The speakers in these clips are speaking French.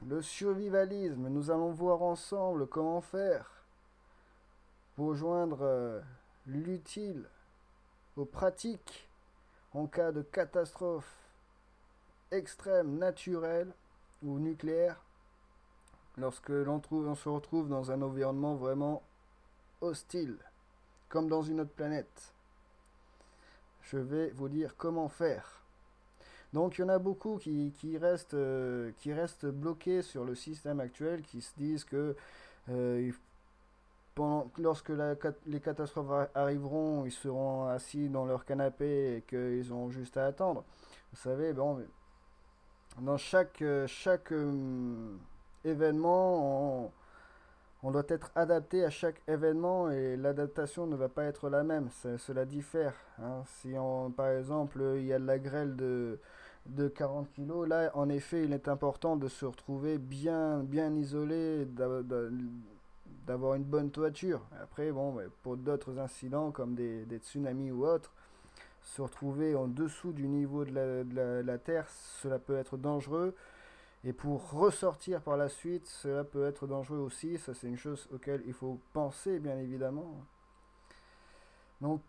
le survivalisme. Nous allons voir ensemble comment faire pour joindre l'utile aux pratiques en cas de catastrophe extrême, naturelle ou nucléaire, lorsque on se retrouve dans un environnement vraiment hostile, comme dans une autre planète. Je vais vous dire comment faire. Donc il y en a beaucoup qui restent bloqués sur le système actuel, qui se disent que euh, lorsque les catastrophes arriveront, ils seront assis dans leur canapé et qu'ils ont juste à attendre. Vous savez, bon, dans chaque événement, on doit être adapté à chaque événement et l'adaptation ne va pas être la même. Cela diffère, hein. Si par exemple il y a de la grêle de 40 kilos, là en effet il est important de se retrouver bien isolé, d'avoir une bonne toiture. Après, bon, ouais, pour d'autres incidents comme des tsunamis ou autres, se retrouver en dessous du niveau de la terre, cela peut être dangereux. Et pour ressortir par la suite, cela peut être dangereux aussi. Ça, c'est une chose auquel il faut penser, bien évidemment. Donc,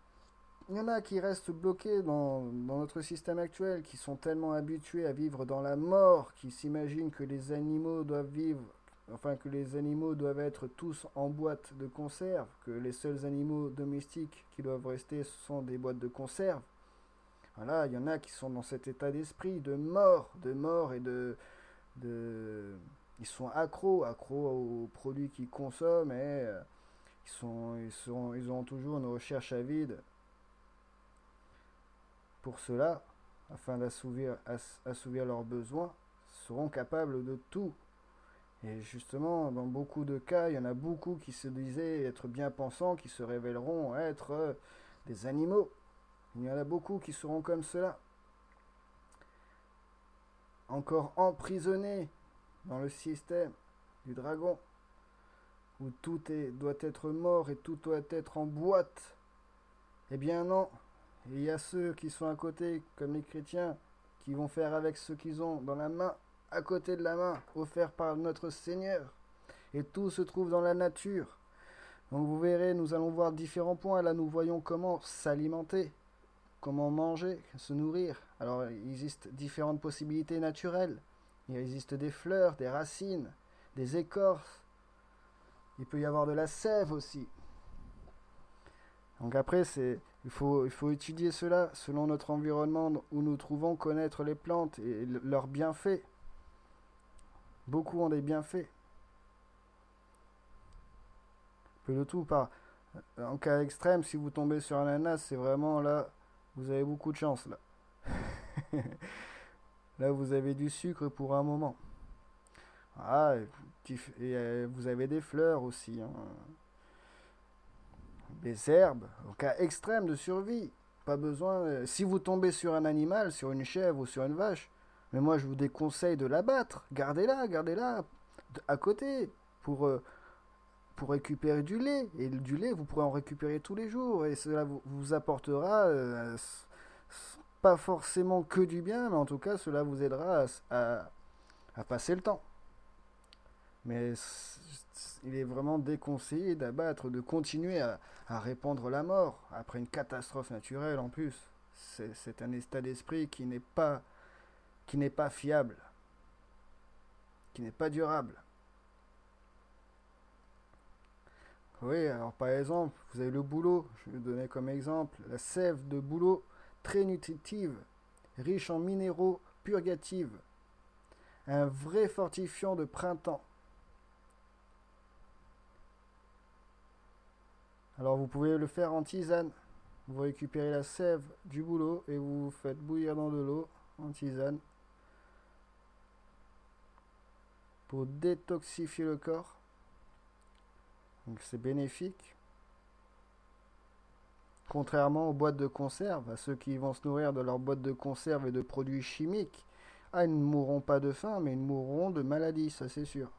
il y en a qui restent bloqués dans notre système actuel, qui sont tellement habitués à vivre dans la mort, qui s'imaginent que les animaux doivent vivre, enfin que les animaux doivent être tous en boîte de conserve, que les seuls animaux domestiques qui doivent rester ce sont des boîtes de conserve. Voilà, il y en a qui sont dans cet état d'esprit de mort et de ils sont accros aux produits qu'ils consomment et ils ont toujours une recherche avide pour cela, afin assouvir leurs besoins, seront capables de tout. Et justement, dans beaucoup de cas, il y en a beaucoup qui se disaient être bien pensants, qui se révéleront être des animaux. Il y en a beaucoup qui seront comme cela, encore emprisonnés dans le système du dragon, où doit être mort et tout doit être en boîte. Eh bien non, il y a ceux qui sont à côté, comme les chrétiens, qui vont faire avec ce qu'ils ont dans la main, à côté de la main, offert par notre Seigneur. Et tout se trouve dans la nature. Donc vous verrez, nous allons voir différents points. Là, nous voyons comment s'alimenter, comment manger, se nourrir. Alors, il existe différentes possibilités naturelles. Il existe des fleurs, des racines, des écorces. Il peut y avoir de la sève aussi. Donc après, il faut étudier cela selon notre environnement où nous trouvons, connaître les plantes et leurs bienfaits. Beaucoup ont des bienfaits. Peu le tout par. En cas extrême, si vous tombez sur un ananas, c'est vraiment là, vous avez beaucoup de chance là. Là, vous avez du sucre pour un moment. Ah, vous avez des fleurs aussi, hein. Des herbes, au cas extrême de survie. Pas besoin. Si vous tombez sur un animal, sur une chèvre ou sur une vache, mais moi je vous déconseille de l'abattre. Gardez-la à côté pour récupérer du lait. Et du lait, vous pourrez en récupérer tous les jours. Et cela vous apportera pas forcément que du bien, mais en tout cas, cela vous aidera à passer le temps. Mais il est vraiment déconseillé d'abattre, de continuer à répandre la mort après une catastrophe naturelle en plus. C'est un état d'esprit qui n'est pas fiable, qui n'est pas durable. Oui, alors par exemple, vous avez le bouleau, je vais vous donner comme exemple, la sève de bouleau, très nutritive, riche en minéraux, purgative, un vrai fortifiant de printemps. Alors vous pouvez le faire en tisane. Vous récupérez la sève du bouleau et vous faites bouillir dans de l'eau en tisane pour détoxifier le corps. Donc c'est bénéfique. Contrairement aux boîtes de conserve, à ceux qui vont se nourrir de leurs boîtes de conserve et de produits chimiques, ah, ils ne mourront pas de faim, mais ils mourront de maladie, ça c'est sûr.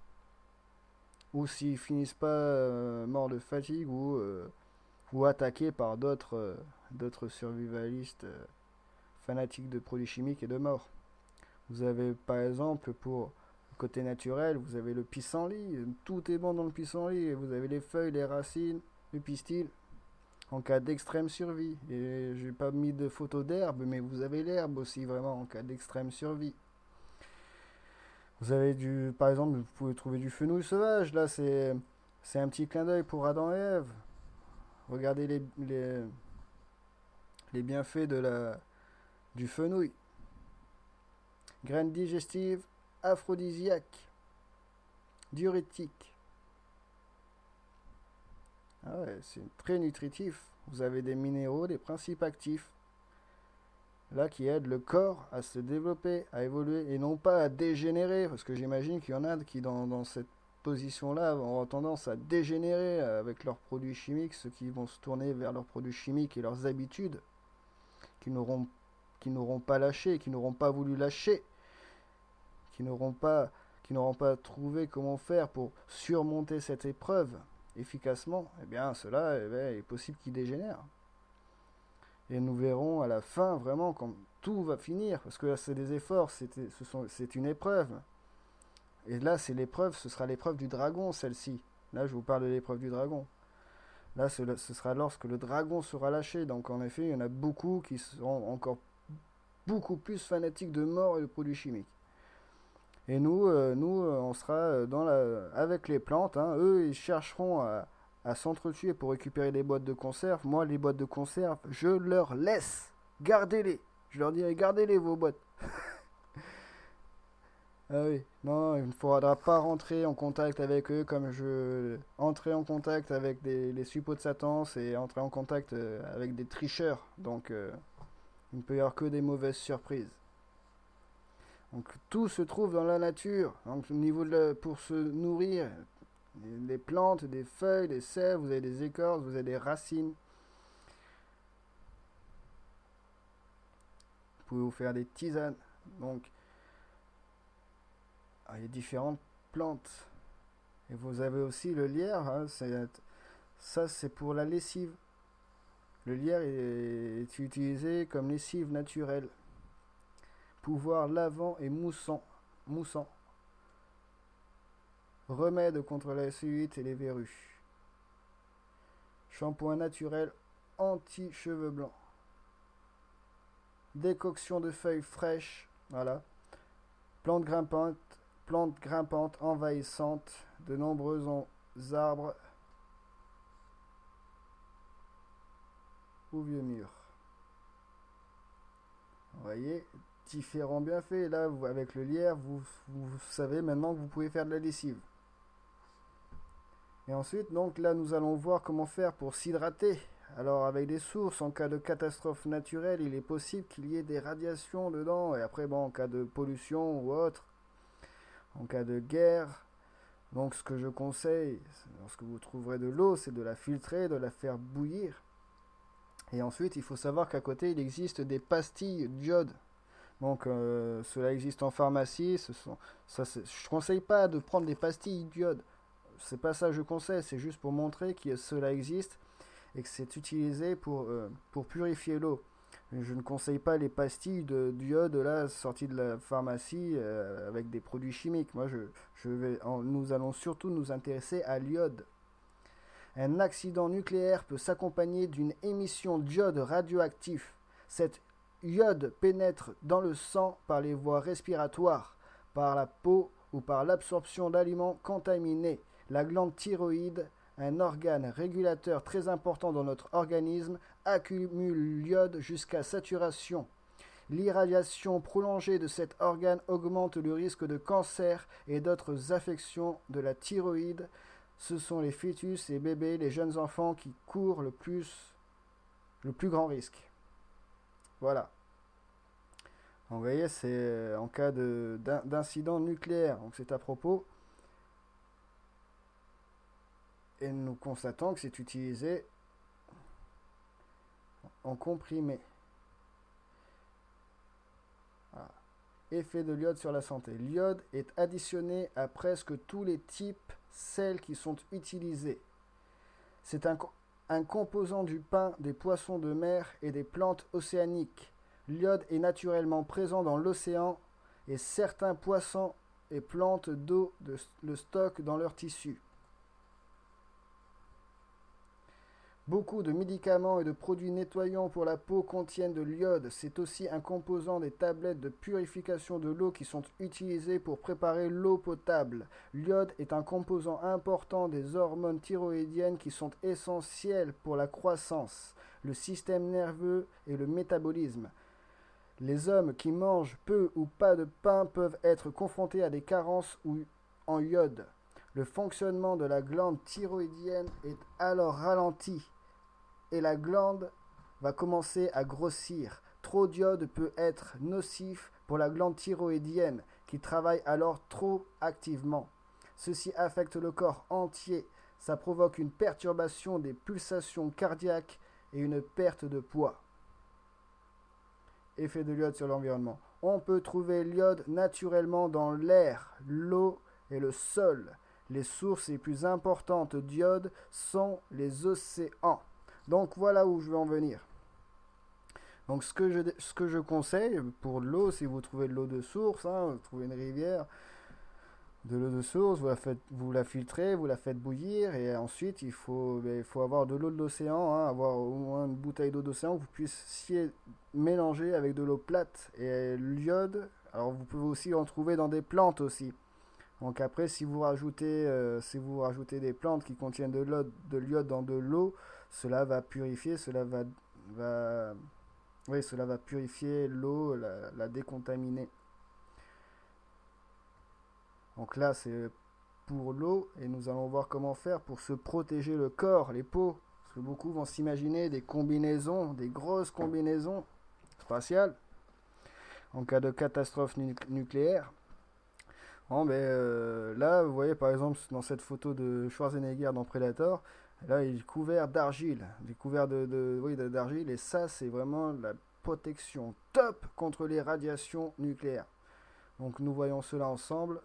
Ou s'ils finissent pas morts de fatigue ou attaqués par d'autres survivalistes fanatiques de produits chimiques et de mort. Vous avez par exemple pour Côté naturel, vous avez le pissenlit, tout est bon dans le pissenlit. Vous avez les feuilles, les racines, le pistil, en cas d'extrême survie. Et j'ai pas mis de photo d'herbe, mais vous avez l'herbe aussi, vraiment, en cas d'extrême survie. Vous avez par exemple, vous pouvez trouver du fenouil sauvage. Là, c'est un petit clin d'œil pour Adam et Ève. Regardez les bienfaits du fenouil. Graines digestives, aphrodisiaques, diurétiques. Ah ouais, c'est très nutritif. Vous avez des minéraux, des principes actifs, là qui aident le corps à se développer, à évoluer et non pas à dégénérer. Parce que j'imagine qu'il y en a qui, dans cette position-là, auront tendance à dégénérer avec leurs produits chimiques, ceux qui vont se tourner vers leurs produits chimiques et leurs habitudes, qui n'auront pas lâché, qui n'auront pas voulu lâcher, qui n'auront pas trouvé comment faire pour surmonter cette épreuve efficacement, eh bien cela est possible qu'ils dégénèrent. Et nous verrons à la fin vraiment quand tout va finir, parce que là c'est des efforts, c'est une épreuve. Et là c'est l'épreuve, ce sera l'épreuve du dragon celle-ci. Là je vous parle de l'épreuve du dragon. Là ce sera lorsque le dragon sera lâché. Donc en effet il y en a beaucoup qui seront encore beaucoup plus fanatiques de mort et de produits chimiques. Et nous, on sera avec les plantes. Hein. Eux, ils chercheront à s'entretuer pour récupérer les boîtes de conserve. Moi, les boîtes de conserve, je leur laisse. Gardez-les. Je leur dirai, gardez-les vos boîtes. Ah oui, non, il ne faudra pas rentrer en contact avec eux comme entrer en contact avec les suppôts de Satan, c'est entrer en contact avec des tricheurs. Donc, il ne peut y avoir que des mauvaises surprises. Donc tout se trouve dans la nature. Donc au niveau pour se nourrir, des plantes, des feuilles, des sèves, vous avez des écorces, vous avez des racines. Vous pouvez vous faire des tisanes. Donc il y a différentes plantes. Et vous avez aussi le lierre. Hein, ça c'est pour la lessive. Le lierre est utilisé comme lessive naturelle. Pouvoir lavant et moussant. Remède contre la cellulite et les verrues. Shampoing naturel anti-cheveux blancs. Décoction de feuilles fraîches. Voilà. Plantes grimpantes envahissantes. De nombreux arbres ou vieux murs. Vous voyez, différents bienfaits. Là, avec le lierre, vous savez maintenant que vous pouvez faire de la lessive. Et ensuite, donc là, nous allons voir comment faire pour s'hydrater. Alors, avec des sources, en cas de catastrophe naturelle, il est possible qu'il y ait des radiations dedans. Et après, bon, en cas de pollution ou autre, en cas de guerre, donc ce que je conseille, lorsque vous trouverez de l'eau, c'est de la filtrer, de la faire bouillir. Et ensuite, il faut savoir qu'à côté, il existe des pastilles d'iode. Donc, cela existe en pharmacie. Je ne conseille pas de prendre des pastilles d'iode. C'est pas ça que je conseille. C'est juste pour montrer que cela existe et que c'est utilisé pour purifier l'eau. Je ne conseille pas les pastilles d'iode là sorties de la pharmacie avec des produits chimiques. Moi, nous allons surtout nous intéresser à l'iode. Un accident nucléaire peut s'accompagner d'une émission d'iode radioactif. Cette iode pénètre dans le sang par les voies respiratoires, par la peau ou par l'absorption d'aliments contaminés. La glande thyroïde, un organe régulateur très important dans notre organisme, accumule l'iode jusqu'à saturation. L'irradiation prolongée de cet organe augmente le risque de cancer et d'autres affections de la thyroïde. Ce sont les fœtus, les bébés, les jeunes enfants qui courent le plus grand risque. Voilà. Donc, vous voyez, c'est en cas d'incident nucléaire. Donc c'est à propos. Et nous constatons que c'est utilisé en comprimé. Voilà. Effet de l'iode sur la santé. L'iode est additionné à presque tous les types sels qui sont utilisés. C'est un composant du pain, des poissons de mer et des plantes océaniques. L'iode est naturellement présent dans l'océan et certains poissons et plantes d'eau le stockent dans leurs tissus. Beaucoup de médicaments et de produits nettoyants pour la peau contiennent de l'iode. C'est aussi un composant des tablettes de purification de l'eau qui sont utilisées pour préparer l'eau potable. L'iode est un composant important des hormones thyroïdiennes qui sont essentielles pour la croissance, le système nerveux et le métabolisme. Les hommes qui mangent peu ou pas de pain peuvent être confrontés à des carences en iode. Le fonctionnement de la glande thyroïdienne est alors ralenti et la glande va commencer à grossir. Trop d'iode peut être nocif pour la glande thyroïdienne qui travaille alors trop activement. Ceci affecte le corps entier. Ça provoque une perturbation des pulsations cardiaques et une perte de poids. Effet de l'iode sur l'environnement. On peut trouver l'iode naturellement dans l'air, l'eau et le sol. Les sources les plus importantes d'iode sont les océans. Donc voilà où je veux en venir. Donc ce que je conseille pour l'eau, si vous trouvez de l'eau de source, vous trouvez une rivière, de l'eau de source, vous la filtrez, vous la faites bouillir et ensuite il faut avoir de l'eau de l'océan, avoir au moins une bouteille d'eau d'océan que vous puissiez mélanger avec de l'eau plate. Et l'iode, alors vous pouvez aussi en trouver dans des plantes aussi. Donc après, si vous rajoutez des plantes qui contiennent de l'iode dans de l'eau, cela va purifier, cela va purifier l'eau, la décontaminer. Donc là, c'est pour l'eau et nous allons voir comment faire pour se protéger le corps, les peaux. Parce que beaucoup vont s'imaginer des combinaisons, des grosses combinaisons spatiales en cas de catastrophe nucléaire. Bon, là, vous voyez par exemple dans cette photo de Schwarzenegger dans Predator, là il est couvert d'argile, d'argile, et ça c'est vraiment la protection top contre les radiations nucléaires. Donc nous voyons cela ensemble.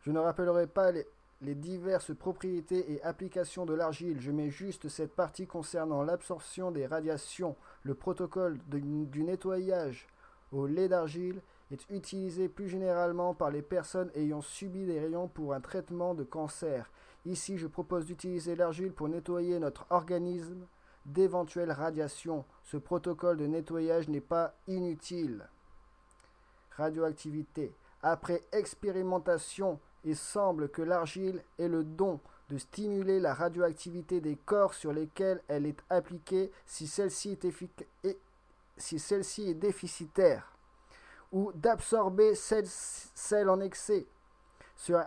Je ne rappellerai pas les diverses propriétés et applications de l'argile, je mets juste cette partie concernant l'absorption des radiations. Le protocole du nettoyage au lait d'argile est utilisé plus généralement par les personnes ayant subi des rayons pour un traitement de cancer. Ici, je propose d'utiliser l'argile pour nettoyer notre organisme d'éventuelles radiations. Ce protocole de nettoyage n'est pas inutile. Radioactivité. Après expérimentation, il semble que l'argile ait le don de stimuler la radioactivité des corps sur lesquels elle est appliquée si celle-ci est déficitaire, ou d'absorber celle en excès sur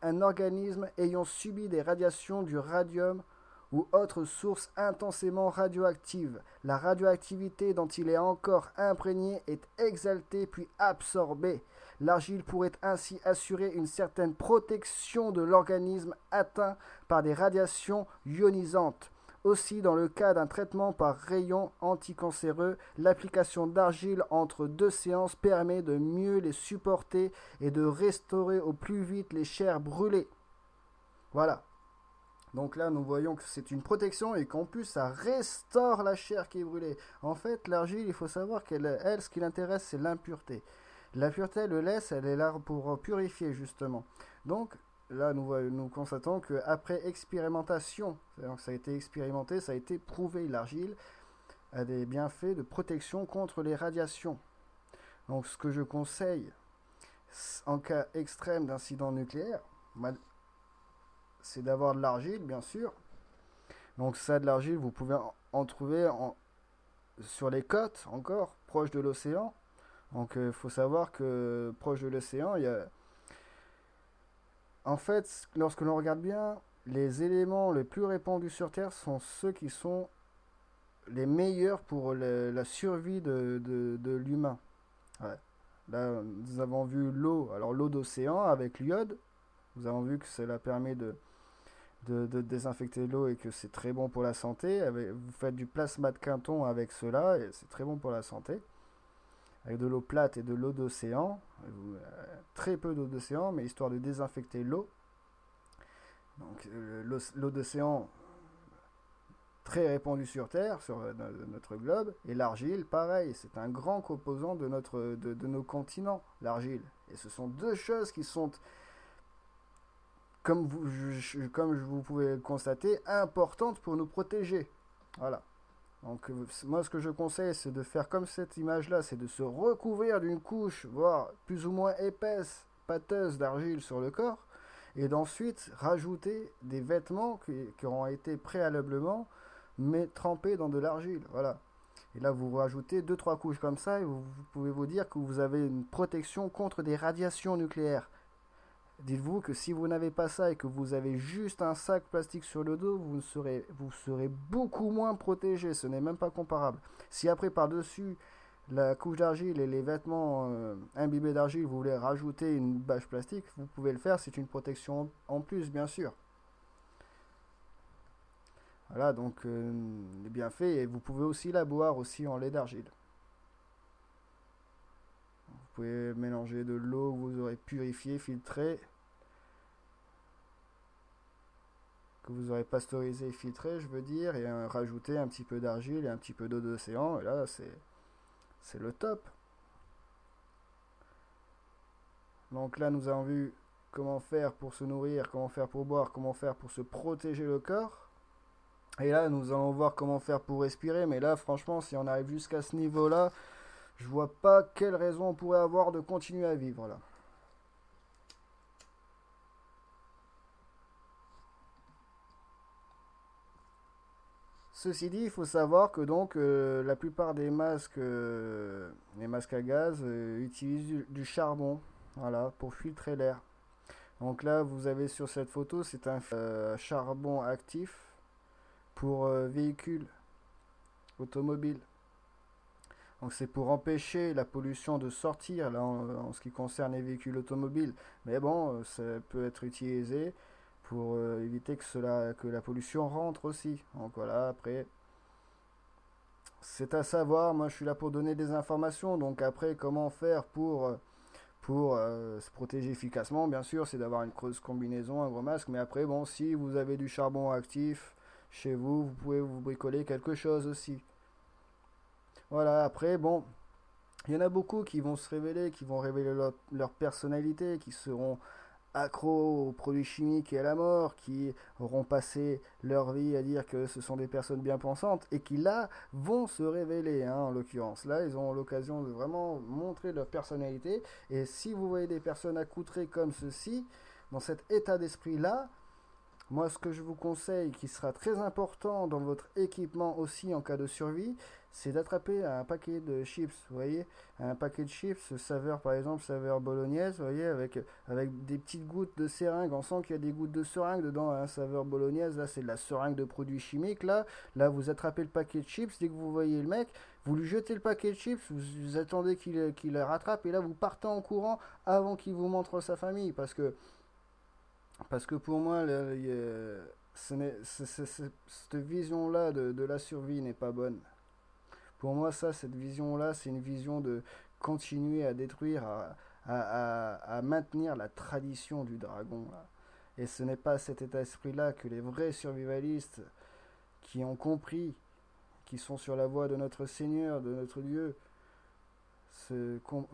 un organisme ayant subi des radiations du radium ou autre source intensément radioactive. La radioactivité dont il est encore imprégné est exaltée puis absorbée. L'argile pourrait ainsi assurer une certaine protection de l'organisme atteint par des radiations ionisantes. Aussi, dans le cas d'un traitement par rayons anticancéreux, l'application d'argile entre 2 séances permet de mieux les supporter et de restaurer au plus vite les chairs brûlées. Voilà. Donc là, nous voyons que c'est une protection et qu'en plus, ça restaure la chair qui est brûlée. En fait, l'argile, il faut savoir qu'elle, ce qui l'intéresse, c'est l'impureté. La pureté, le lait, elle est là pour purifier, justement. Donc, là, nous constatons qu'après expérimentation, donc ça a été expérimenté, ça a été prouvé, l'argile a des bienfaits de protection contre les radiations. Donc, ce que je conseille, en cas extrême d'incident nucléaire, c'est d'avoir de l'argile, bien sûr. Donc ça, de l'argile, vous pouvez en trouver sur les côtes, encore, proche de l'océan. Donc il faut savoir que proche de l'océan, il y a... En fait, lorsque l'on regarde bien, les éléments les plus répandus sur Terre sont ceux qui sont les meilleurs pour la survie de l'humain. Ouais. Là, nous avons vu l'eau, alors l'eau d'océan avec l'iode. Nous avons vu que cela permet de désinfecter l'eau et que c'est très bon pour la santé. Vous faites du plasma de Quinton avec cela et c'est très bon pour la santé. Avec de l'eau plate et de l'eau d'océan. Très peu d'eau d'océan, mais histoire de désinfecter l'eau. Donc l'eau d'océan très répandu sur Terre, sur notre globe, et l'argile, pareil, c'est un grand composant de nos continents, l'argile. Et ce sont deux choses qui sont, comme vous pouvez le constater, importantes pour nous protéger. Voilà. Donc moi ce que je conseille c'est de faire comme cette image là, c'est de se recouvrir d'une couche, voire plus ou moins épaisse, pâteuse d'argile sur le corps, et d'ensuite rajouter des vêtements qui auront été préalablement mais trempés dans de l'argile. Voilà. Et là vous rajoutez deux trois couches comme ça et vous pouvez vous dire que vous avez une protection contre des radiations nucléaires. Dites-vous que si vous n'avez pas ça et que vous avez juste un sac plastique sur le dos, vous serez beaucoup moins protégé. Ce n'est même pas comparable. Si après par-dessus la couche d'argile et les vêtements imbibés d'argile, vous voulez rajouter une bâche plastique, vous pouvez le faire. C'est une protection en plus, bien sûr. Voilà, donc bien fait. Et vous pouvez aussi la boire aussi en lait d'argile. Vous pouvez mélanger de l'eau que vous aurez purifiée, filtrée, que vous aurez pasteurisé et filtré, je veux dire, et rajouter un petit peu d'argile et un petit peu d'eau d'océan, et là, c'est le top. Donc là, nous avons vu comment faire pour se nourrir, comment faire pour boire, comment faire pour se protéger le corps. Et là, nous allons voir comment faire pour respirer, mais là, franchement, si on arrive jusqu'à ce niveau-là, je vois pas quelle raison on pourrait avoir de continuer à vivre là. Ceci dit, il faut savoir que donc la plupart des masques, les masques à gaz, utilisent du charbon, voilà, pour filtrer l'air. Donc là, vous avez sur cette photo, c'est un charbon actif pour véhicules automobiles. Donc c'est pour empêcher la pollution de sortir là en ce qui concerne les véhicules automobiles. Mais bon, ça peut être utilisé pour éviter que la pollution rentre aussi. Donc voilà, après, c'est à savoir. Moi, je suis là pour donner des informations. Donc après, comment faire pour se protéger efficacement, bien sûr, c'est d'avoir une grosse combinaison, un gros masque. Mais après, bon, si vous avez du charbon actif chez vous, vous pouvez vous bricoler quelque chose aussi. Voilà, après, bon, il y en a beaucoup qui vont se révéler, qui vont révéler leur personnalité, qui seront accros aux produits chimiques et à la mort, qui auront passé leur vie à dire que ce sont des personnes bien pensantes et qui là vont se révéler, hein, en l'occurrence. Là, ils ont l'occasion de vraiment montrer leur personnalité. Et si vous voyez des personnes accoutrées comme ceci, dans cet état d'esprit-là, moi, ce que je vous conseille, qui sera très important dans votre équipement aussi en cas de survie, c'est d'attraper un paquet de chips, vous voyez, un paquet de chips, saveur par exemple, saveur bolognaise, vous voyez, avec des petites gouttes de seringue, on sent qu'il y a des gouttes de seringue dedans, hein, saveur bolognaise, là c'est de la seringue de produits chimiques, là vous attrapez le paquet de chips, dès que vous voyez le mec, vous lui jetez le paquet de chips, vous attendez qu'il le rattrape, et là vous partez en courant avant qu'il vous montre sa famille, parce que pour moi, cette vision-là de la survie n'est pas bonne. Pour moi, cette vision-là, c'est une vision de continuer à détruire, à maintenir la tradition du dragon, là. Et ce n'est pas cet état d'esprit-là que les vrais survivalistes qui ont compris, qui sont sur la voie de notre Seigneur, de notre Dieu, se com-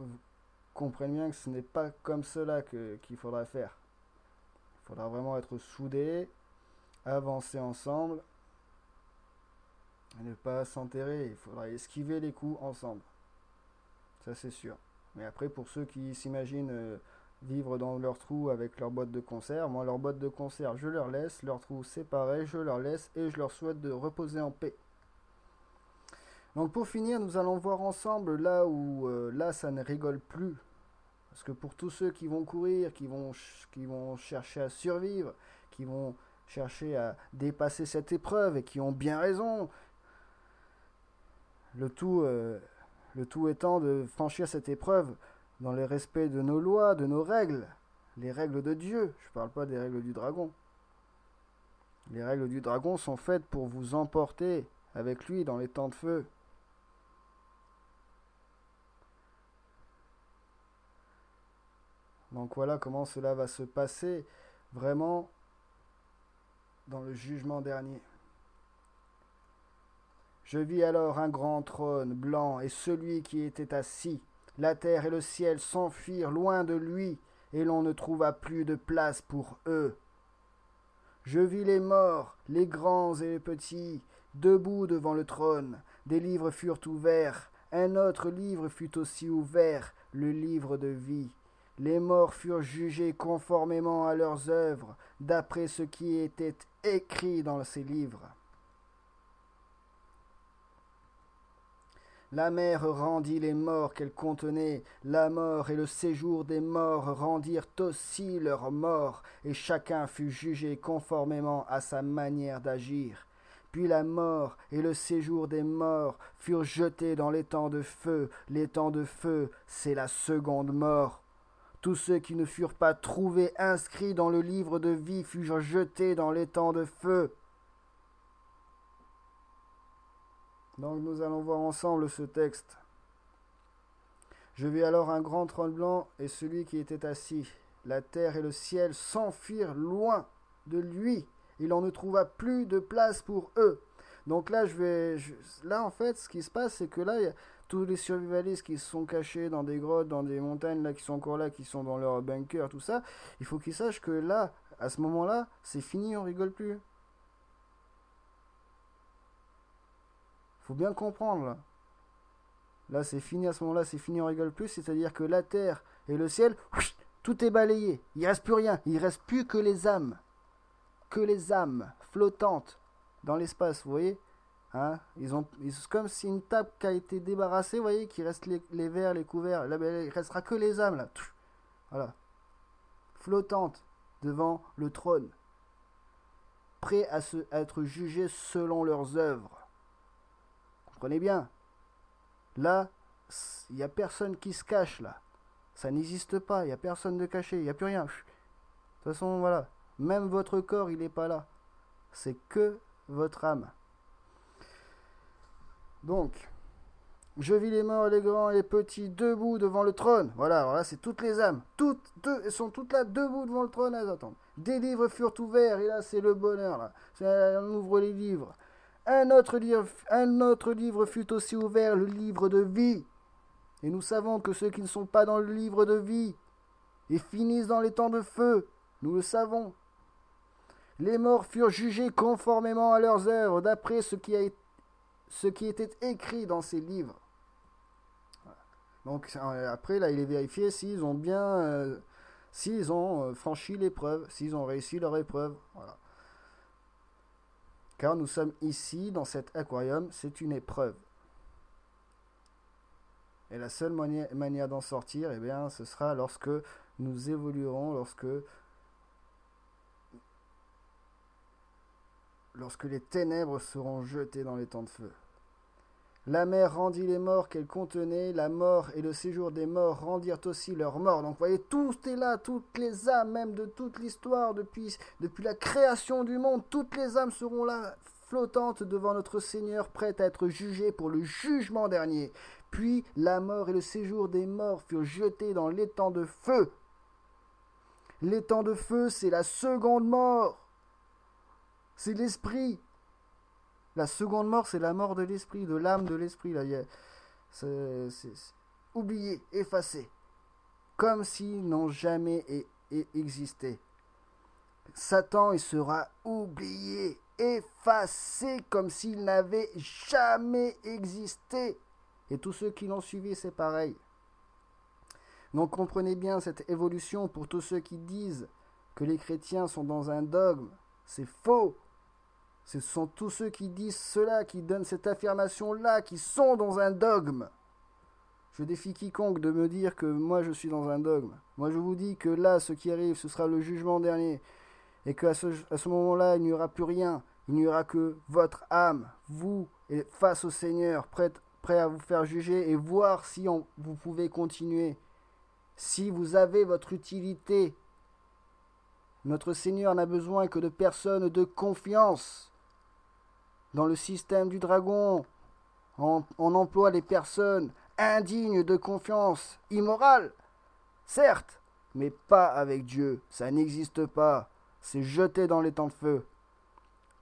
comprennent bien que ce n'est pas comme cela qu'il faudra faire. Il faudra vraiment être soudés, avancer ensemble, et ne pas s'enterrer. Il faudra esquiver les coups ensemble. Ça, c'est sûr. Mais après, pour ceux qui s'imaginent vivre dans leur trou avec leur boîte de conserve, moi, leur boîte de conserve, je leur laisse. Leur trou, c'est pareil, je leur laisse et je leur souhaite de reposer en paix. Donc, pour finir, nous allons voir ensemble là où là, ça ne rigole plus. Parce que pour tous ceux qui vont courir, qui vont chercher à survivre, qui vont chercher à dépasser cette épreuve et qui ont bien raison, le tout, euh, le tout étant de franchir cette épreuve dans le respect de nos lois, de nos règles, les règles de Dieu. Je ne parle pas des règles du dragon. Les règles du dragon sont faites pour vous emporter avec lui dans les temps de feu. Donc voilà comment cela va se passer vraiment dans le jugement dernier. Je vis alors un grand trône blanc et celui qui était assis. La terre et le ciel s'enfuirent loin de lui, et l'on ne trouva plus de place pour eux. Je vis les morts, les grands et les petits, debout devant le trône. Des livres furent ouverts. Un autre livre fut aussi ouvert, le livre de vie. Les morts furent jugés conformément à leurs œuvres, d'après ce qui était écrit dans ces livres. La mer rendit les morts qu'elle contenait, la mort et le séjour des morts rendirent aussi leurs morts, et chacun fut jugé conformément à sa manière d'agir. Puis la mort et le séjour des morts furent jetés dans l'étang de feu. L'étang de feu, c'est la seconde mort. Tous ceux qui ne furent pas trouvés inscrits dans le livre de vie furent jetés dans l'étang de feu. Donc nous allons voir ensemble ce texte. Je vis alors un grand trône blanc et celui qui était assis. La terre et le ciel s'enfuirent loin de lui. Il en ne trouva plus de place pour eux. Donc là, là en fait, ce qui se passe, c'est que là, il y a tous les survivalistes qui se sont cachés dans des grottes, dans des montagnes, là, qui sont encore là, qui sont dans leur bunker, tout ça. Il faut qu'ils sachent que là, à ce moment-là, c'est fini, on rigole plus. Faut bien comprendre là. Là c'est fini à ce moment-là, c'est fini, on rigole plus. C'est-à-dire que la terre et le ciel, tout est balayé. Il reste plus rien. Il reste plus que les âmes flottantes dans l'espace. Vous voyez, hein, comme si une table qui a été débarrassée. Vous voyez, qu'il reste les verres, les couverts. Là, ben, il restera que les âmes là. Voilà, flottantes devant le trône, prêts à être jugés selon leurs œuvres. Comprenez bien, là, il n'y a personne qui se cache, là. Ça n'existe pas, il n'y a personne de caché, il n'y a plus rien. De toute façon, voilà, même votre corps, il n'est pas là. C'est que votre âme. Donc, je vis les morts, les grands et les petits debout devant le trône. Voilà, alors là, c'est toutes les âmes. Elles sont toutes là, debout devant le trône, elles attendent. Des livres furent ouverts, et là, c'est le bonheur, là. On ouvre les livres. Un autre livre fut aussi ouvert, le livre de vie. Et nous savons que ceux qui ne sont pas dans le livre de vie et finissent dans les temps de feu, nous le savons. Les morts furent jugés conformément à leurs œuvres, d'après ce qui était écrit dans ces livres. Donc après, là, il est vérifié s'ils ont bien, s'ils ont franchi l'épreuve, s'ils ont réussi leur épreuve. Voilà. Car nous sommes ici, dans cet aquarium, c'est une épreuve. Et la seule manière d'en sortir, eh bien, ce sera lorsque nous évoluerons, lorsque les ténèbres seront jetées dans les temps de feu. La mer rendit les morts qu'elle contenait, la mort et le séjour des morts rendirent aussi leurs morts. Donc vous voyez, tout est là, toutes les âmes, même de toute l'histoire, depuis la création du monde, toutes les âmes seront là, flottantes devant notre Seigneur, prêtes à être jugées pour le jugement dernier. Puis la mort et le séjour des morts furent jetés dans l'étang de feu. L'étang de feu, c'est la seconde mort. C'est l'esprit. La seconde mort, c'est la mort de l'esprit, de l'âme de l'esprit. Là, c'est oublié, effacé, comme s'ils n'ont jamais existé. Satan, il sera oublié, effacé, comme s'il n'avait jamais existé. Et tous ceux qui l'ont suivi, c'est pareil. Donc comprenez bien cette évolution pour tous ceux qui disent que les chrétiens sont dans un dogme. C'est faux. Ce sont tous ceux qui disent cela, qui donnent cette affirmation-là, qui sont dans un dogme. Je défie quiconque de me dire que moi je suis dans un dogme. Moi je vous dis que là, ce qui arrive, ce sera le jugement dernier. Et qu'à ce moment-là, il n'y aura plus rien. Il n'y aura que votre âme, vous, et face au Seigneur, prêt à vous faire juger et voir si vous pouvez continuer. Si vous avez votre utilité. Notre Seigneur n'a besoin que de personnes de confiance. Dans le système du dragon, on emploie les personnes indignes de confiance, immorales, certes, mais pas avec Dieu. Ça n'existe pas. C'est jeté dans les temps de feu.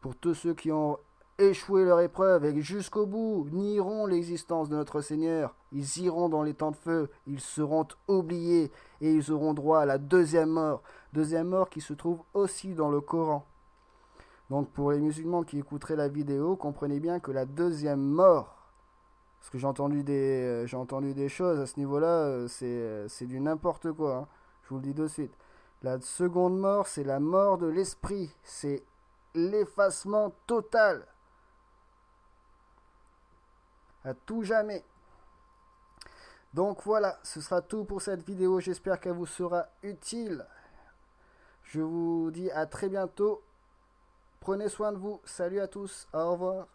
Pour tous ceux qui ont échouer leur épreuve et jusqu'au bout nieront l'existence de notre Seigneur. Ils iront dans les temps de feu, ils seront oubliés et ils auront droit à la deuxième mort qui se trouve aussi dans le Coran. Donc pour les musulmans qui écouteraient la vidéo, comprenez bien que la deuxième mort, parce que j'ai entendu des choses à ce niveau-là, c'est du n'importe quoi, hein. Je vous le dis de suite. La seconde mort, c'est la mort de l'esprit, c'est l'effacement total, à tout jamais. Donc voilà, ce sera tout pour cette vidéo, j'espère qu'elle vous sera utile. Je vous dis à très bientôt, prenez soin de vous, salut à tous, au revoir.